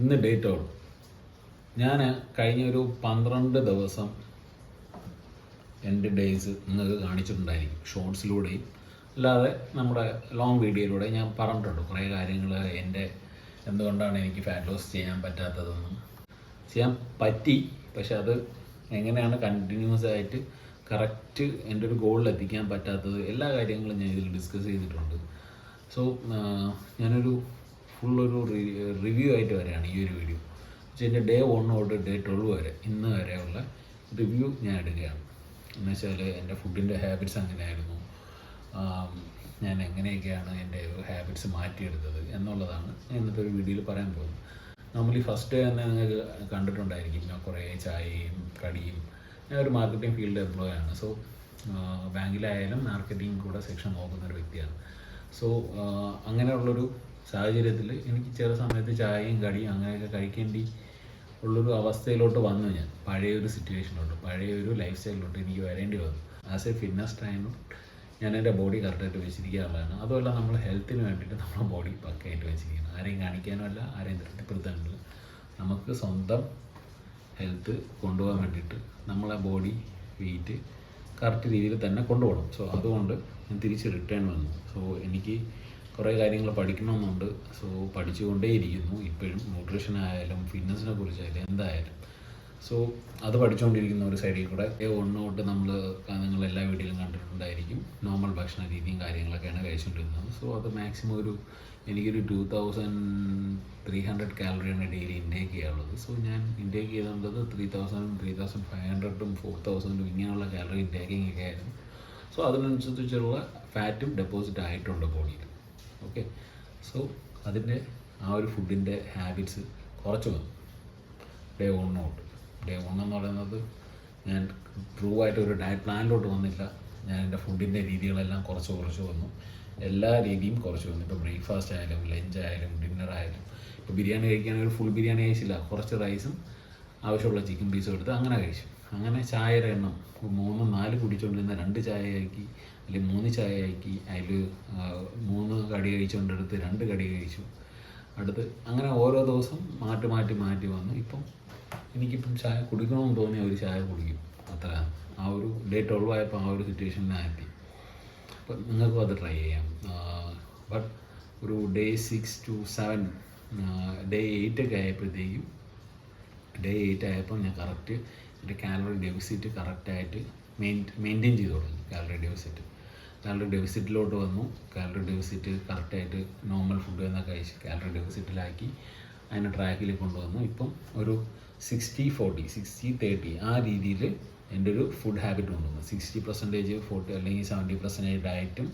ഇന്ന് ഡേറ്റോട് ഞാൻ കഴിഞ്ഞൊരു 12 ദിവസം എൻ്റെ ഡേയ്സ് നിങ്ങൾക്ക് കാണിച്ചിട്ടുണ്ടായിരിക്കും. ഷോർട്സിലൂടെയും അല്ലാതെ നമ്മുടെ ലോങ് വീഡിയോയിലൂടെ ഞാൻ പറഞ്ഞിട്ടുണ്ട് കുറേ കാര്യങ്ങൾ. എൻ്റെ എന്തുകൊണ്ടാണ് എനിക്ക് ഫാറ്റ് ലോസ് ചെയ്യാൻ പറ്റാത്തതെന്നും ചെയ്യാൻ പറ്റി, പക്ഷെ അത് എങ്ങനെയാണ് കണ്ടിന്യൂസ് ആയിട്ട് കറക്റ്റ് എൻ്റെ ഒരു ഗോളിൽ എത്തിക്കാൻ പറ്റാത്തത്, എല്ലാ കാര്യങ്ങളും ഞാൻ ഇതിൽ ഡിസ്കസ് ചെയ്തിട്ടുണ്ട്. സോ ഞാനൊരു ഫുള്ളൊരു റിവ്യൂ ആയിട്ട് വരെയാണ് ഈ ഒരു വീഡിയോ. പക്ഷേ എൻ്റെ ഡേ 1 തൊട്ട് ഡേ 12 വരെ ഇന്ന് വരെയുള്ള റിവ്യൂ ഞാൻ ഇടുകയാണ്. എന്ന് വെച്ചാൽ എൻ്റെ ഫുഡിൻ്റെ ഹാബിറ്റ്സ് എങ്ങനെയായിരുന്നു, ഞാൻ എങ്ങനെയൊക്കെയാണ് എൻ്റെ ഹാബിറ്റ്സ് മാറ്റിയെടുത്തത് എന്നുള്ളതാണ് ഞാൻ ഇന്നത്തെ ഒരു വീഡിയോയിൽ പറയാൻ പോകുന്നത്. നോർമലി ഫസ്റ്റ് ഡേ തന്നെ നിങ്ങൾക്ക് കണ്ടിട്ടുണ്ടായിരിക്കും ഞാൻ കുറേ ചായയും കടിയും. ഞാൻ ഒരു മാർക്കറ്റിംഗ് ഫീൽഡ് എംപ്ലോയി ആണ്. സോ ബാങ്കിലായാലും മാർക്കറ്റിംഗ് കൂടെ സെക്ഷൻ നോക്കുന്നൊരു വ്യക്തിയാണ്. സോ അങ്ങനെയുള്ളൊരു സാഹചര്യത്തിൽ എനിക്ക് ചില സമയത്ത് ചായയും കടിയും അങ്ങനെയൊക്കെ കഴിക്കേണ്ടി ഉള്ളൊരു അവസ്ഥയിലോട്ട് വന്നു. ഞാൻ പഴയൊരു സിറ്റുവേഷനിലോട്ട്, പഴയൊരു ലൈഫ് സ്റ്റൈലിലോട്ട് എനിക്ക് വരേണ്ടി വന്നു. ആസ് എ ഫിറ്റ്നസ് ട്രെയിനർ ഞാൻ എൻ്റെ ബോഡി കറക്റ്റായിട്ട് വെച്ചിരിക്കാറുള്ളതാണ്. അതുമല്ല, നമ്മൾ ഹെൽത്തിന് വേണ്ടിയിട്ട് നമ്മുടെ ബോഡി പക്കയായിട്ട് വെച്ചിരിക്കണം. ആരെയും കാണിക്കാനുമല്ല, ആരെയും തൃപ്തിപ്പെടുത്താനുമില്ല. നമുക്ക് സ്വന്തം ഹെൽത്ത് കൊണ്ടുപോകാൻ വേണ്ടിയിട്ട് നമ്മളെ ബോഡി വെയിറ്റ് കറക്റ്റ് രീതിയിൽ തന്നെ കൊണ്ടുപോകണം. സോ അതുകൊണ്ട് ഞാൻ തിരിച്ച് റിട്ടേൺ വന്നു. സോ എനിക്ക് കുറേ കാര്യങ്ങൾ പഠിക്കണമെന്നുണ്ട്. സോ പഠിച്ചുകൊണ്ടേയിരിക്കുന്നു ഇപ്പോഴും. ന്യൂട്രീഷൻ ആയാലും ഫിറ്റ്നസിനെ കുറിച്ചായാലും എന്തായാലും. സോ അത് പഠിച്ചുകൊണ്ടിരിക്കുന്ന ഒരു സൈഡിൽ കൂടെ 1 തൊട്ട് നിങ്ങൾ എല്ലാ വീഡിയോയിലും കണ്ടിട്ടുണ്ടായിരിക്കും. നോർമൽ ഭക്ഷണ രീതിയും കാര്യങ്ങളൊക്കെയാണ് കഴിച്ചുകൊണ്ടിരുന്നത്. സോ അത് മാക്സിമം എനിക്കൊരു 2300 കാലറിയാണ് ഡെയിലി ഇൻടേക്ക് ചെയ്യാനുള്ളത്. സോ ഞാൻ ഇൻടേക്ക് ചെയ്തത് 3000, 3500, 4000 ഇങ്ങനെയുള്ള കാലറി ഇൻടേക്കിംഗ് ഒക്കെ ആയിരുന്നു. സോ അതിനനുസരിച്ചുള്ള ഫാറ്റും ഡെപ്പോസിറ്റ് ആയിട്ടുണ്ട് ബോഡിയിൽ. ഓക്കെ, സോ അതിൻ്റെ ആ ഒരു ഫുഡിൻ്റെ ഹാബിറ്റ്സ് കുറച്ച് വന്നു ഡേ 1 തൊട്ട്. ഡേ 1 എന്ന് പറയുന്നത് ഞാൻ ട്രൂ ആയിട്ട് ഒരു ഡയറ്റ് പ്ലാനിലോട്ട് വന്നില്ല. ഞാൻ എൻ്റെ ഫുഡിൻ്റെ രീതികളെല്ലാം കുറച്ച് വന്നു. എല്ലാ രീതിയും കുറച്ച് വന്നു. ഇപ്പോൾ ബ്രേക്ക്ഫാസ്റ്റ് ആയാലും ലഞ്ച് ആയാലും ഡിന്നർ ആയാലും. ഇപ്പോൾ ബിരിയാണി കഴിക്കുകയാണെങ്കിൽ ഒരു ഫുൾ ബിരിയാണി കഴിച്ചില്ല, കുറച്ച് റൈസും ആവശ്യമുള്ള ചിക്കൻ പീസും എടുത്ത് അങ്ങനെ കഴിച്ചു. അങ്ങനെ ചായയുടെ എണ്ണം 3-4 കുടിച്ചുകൊണ്ടിരുന്ന 2 ചായ ആക്കി, അല്ലെങ്കിൽ 3 ചായ ആക്കി. അതിൽ 3 കടി കഴിച്ചുകൊണ്ടെടുത്ത് 2 കടി കഴിച്ചു. അടുത്ത് അങ്ങനെ ഓരോ ദിവസം മാറ്റി വന്നു. ഇപ്പം എനിക്കിപ്പം ചായ കുടിക്കണമെന്ന് തോന്നിയ ഒരു ചായ കുടിക്കും, അത്രയാണ്. ആ ഒരു ഡേ 12 ആയപ്പോൾ ആ ഒരു സിറ്റുവേഷനിലാക്കി. അപ്പം നിങ്ങൾക്കും അത് ട്രൈ ചെയ്യാം. ബട്ട് ഒരു ഡേ 6 to 7, ഡേ 8 ഒക്കെ ആയപ്പോഴത്തേക്കും, ഡേ 8 ആയപ്പോൾ ഞാൻ കറക്റ്റ് എൻ്റെ കാലറി ഡെഫിസിറ്റ് കറക്റ്റായിട്ട് മെയിൻറ്റെയിൻ ചെയ്ത് തുടങ്ങി. കാലറി ഡെഫിസിറ്റിലോട്ട് വന്നു. കാലറി ഡെഫിസിറ്റ് കറക്റ്റായിട്ട് നോർമൽ ഫുഡ് തന്നെ കഴിച്ച് കാലറി ഡെഫിസിറ്റിലാക്കി അതിനെ ട്രാക്കിൽ കൊണ്ടുവന്നു. ഇപ്പം ഒരു 60-40, 60-30 ആ രീതിയിൽ എൻ്റെ ഒരു ഫുഡ് ഹാബിറ്റ് കൊണ്ടുവന്നു. 60% 40 അല്ലെങ്കിൽ 70% ഡയറ്റും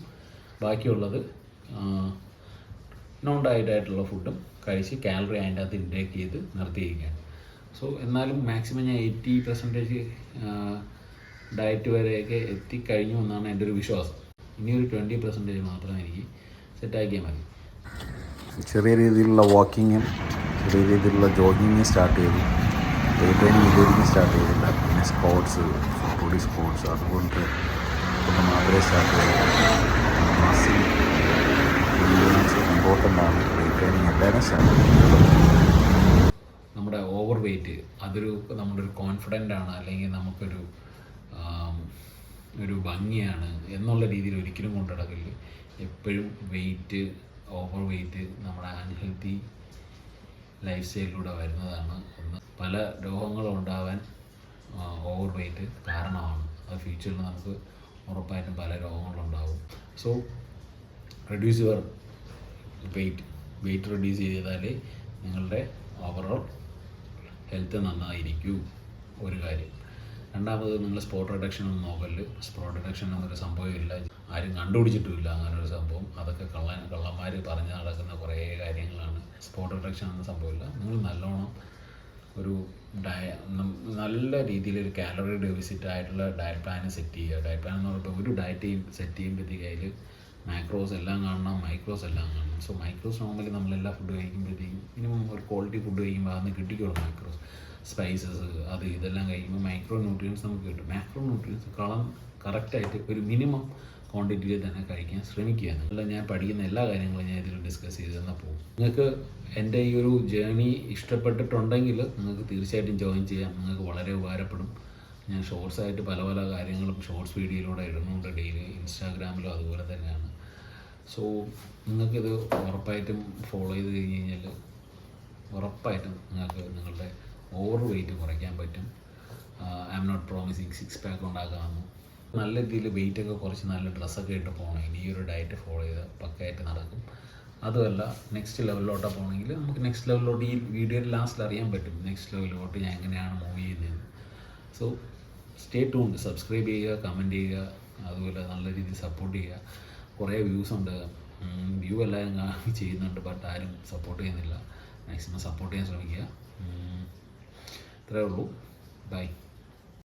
ബാക്കിയുള്ളത് നോൺ ഡയറ്റായിട്ടുള്ള ഫുഡും കഴിച്ച് കാലറി അതിൻ്റെ അകത്ത് ഇൻടേക്ക് ചെയ്ത് നിർത്തിയിരിക്കുകയാണ്. സോ എന്നാലും മാക്സിമം ഞാൻ 80% ഡയറ്റ് വരെയൊക്കെ എത്തിക്കഴിഞ്ഞു എന്നാണ് എൻ്റെ ഒരു വിശ്വാസം. ഇനിയൊരു 20% മാത്രം എനിക്ക് സെറ്റാക്കിയാൽ മതി. ചെറിയ രീതിയിലുള്ള വാക്കിങ്ങും ചെറിയ രീതിയിലുള്ള ജോഗിങ്ങും സ്റ്റാർട്ട് ചെയ്തു. വെയിറ്റ് ട്രെയിനിങ് ഇതുവരെയും സ്റ്റാർട്ട് ചെയ്തില്ല. പിന്നെ സ്പോർട്സ്, ബോഡി സ്പോർട്സ് അതുകൊണ്ട് മാത്രമേ സ്റ്റാർട്ട് ചെയ്തു. മസിൽ ഇമ്പോർട്ടൻ്റ് ആണ്. വെയിറ്റ് ട്രെയിനിങ് എല്ലാവരും സ്റ്റാർട്ട് ചെയ്തു. നമ്മുടെ ഓവർ വെയ്റ്റ് നമ്മുടെ ഒരു കോൺഫിഡൻ്റ് ആണ്, അല്ലെങ്കിൽ നമുക്കൊരു ഭംഗിയാണ് എന്നുള്ള രീതിയിൽ ഒരിക്കലും കൊണ്ടുനടക്കില്ല. എപ്പോഴും ഓവർ വെയ്റ്റ് നമ്മുടെ അൺഹെൽത്തി ലൈഫ് സ്റ്റൈലിലൂടെ വരുന്നതാണ്. പല രോഗങ്ങളും ഉണ്ടാവാൻ ഓവർ വെയ്റ്റ് കാരണമാണ്. അത് ഫ്യൂച്ചറിൽ നമുക്ക് ഉറപ്പായിട്ടും പല രോഗങ്ങളുണ്ടാവും. So reduce your weight reduce ചെയ്താലേ നിങ്ങളുടെ ഓവറോൾ ഹെൽത്ത് നന്നായിരിക്കും. ഒരു കാര്യം. രണ്ടാമത്, നിങ്ങൾ സ്പോട്ട് റിഡക്ഷൻ ഒന്നും നോക്കല്. സ്പോട്ട് റിഡക്ഷൻ എന്നൊരു സംഭവമില്ല, ആരും കണ്ടുപിടിച്ചിട്ടുമില്ല അങ്ങനൊരു സംഭവം. അതൊക്കെ കള്ളന്മാർ പറഞ്ഞ് നടക്കുന്ന കുറേ കാര്യങ്ങളാണ്. സ്പോട്ട് റിഡക്ഷൻ എന്ന സംഭവമില്ല. നിങ്ങൾ നല്ലോണം ഒരു നല്ല രീതിയിലൊരു കാലറി ഡെഫിസിറ്റ് ആയിട്ടുള്ള ഡയറ്റ് പ്ലാൻ സെറ്റ് ചെയ്യുക. ഡയറ്റ് പ്ലാൻ എന്ന് പറയുമ്പോൾ ഒരു ഡയറ്റ് സെറ്റ് ചെയ്യുമ്പോഴത്തേക്ക് അതിൽ മാക്രോസ് എല്ലാം കാണണം, മൈക്രോസ് എല്ലാം കാണണം. സോ മൈക്രോസ് നോർമലി നമ്മളെല്ലാ ഫുഡ് കഴിക്കുമ്പോഴത്തേക്കും മിനിമം ഒരു ക്വാളിറ്റി ഫുഡ് കഴിക്കുമ്പോൾ അതൊന്ന് കിട്ടിക്കോളും. മൈക്രോസ് സ്പൈസസ് ഇതെല്ലാം കഴിക്കുമ്പോൾ മൈക്രോ ന്യൂട്രിയൻസ് നമുക്ക് കിട്ടും. മാക്രോ ന്യൂട്രിയൻസ് കറക്റ്റായിട്ട് ഒരു മിനിമം ക്വാണ്ടിറ്റിയിൽ തന്നെ കഴിക്കാൻ ശ്രമിക്കുക. അല്ല, ഞാൻ പഠിക്കുന്ന എല്ലാ കാര്യങ്ങളും ഞാൻ ഇതിൽ ഡിസ്കസ് ചെയ്ത് തന്നെ പോകും. നിങ്ങൾക്ക് എൻ്റെ ഈ ഒരു ജേണി ഇഷ്ടപ്പെട്ടിട്ടുണ്ടെങ്കിൽ നിങ്ങൾക്ക് തീർച്ചയായിട്ടും ജോയിൻ ചെയ്യാം. നിങ്ങൾക്ക് വളരെ ഉപകാരപ്പെടും. ഞാൻ ഷോർട്സായിട്ട് പല പല കാര്യങ്ങളും ഷോർട്സ് വീഡിയോയിലൂടെ ഇടുന്നുണ്ട് ഡെയിലി. ഇൻസ്റ്റാഗ്രാമിലും അതുപോലെ തന്നെയാണ്. സോ നിങ്ങൾക്കിത് ഉറപ്പായിട്ടും ഫോളോ ചെയ്ത് കഴിഞ്ഞ് കഴിഞ്ഞാൽ ഉറപ്പായിട്ടും നിങ്ങൾക്ക് നിങ്ങളുടെ ഓവർ വെയിറ്റ് കുറയ്ക്കാൻ പറ്റും. I'm not promising 6 pack ഉണ്ടാക്കാമെന്ന്. നല്ല രീതിയിൽ വെയിറ്റൊക്കെ കുറച്ച് നല്ല ഡ്രസ്സൊക്കെ ഇട്ട് പോകണമെങ്കിൽ ഈ ഒരു ഡയറ്റ് ഫോളോ ചെയ്ത് പക്കയായിട്ട് നടക്കും. അതുമല്ല, നെക്സ്റ്റ് ലെവലിലോട്ട് പോകണമെങ്കിൽ നമുക്ക് നെക്സ്റ്റ് ലെവലിലോട്ട് ഈ വീഡിയോയിൽ ലാസ്റ്റിൽ അറിയാൻ പറ്റും നെക്സ്റ്റ് ലെവലിലോട്ട് ഞാൻ എങ്ങനെയാണ് മൂവ് ചെയ്യുന്നത്. So stay tuned. സബ്സ്ക്രൈബ് ചെയ്യുക, കമൻറ്റ് ചെയ്യുക, അതുപോലെ നല്ല രീതിയിൽ സപ്പോർട്ട് ചെയ്യുക. കുറേ വ്യൂസ് ഉണ്ട്, വ്യൂ എല്ലാം ചെയ്യുന്നുണ്ട്, ബട്ട് ആരും സപ്പോർട്ട് ചെയ്യുന്നില്ല. മാക്സിമം സപ്പോർട്ട് ചെയ്യാൻ ശ്രമിക്കുക. ഇത്രയേ ഉള്ളൂ. ബൈ.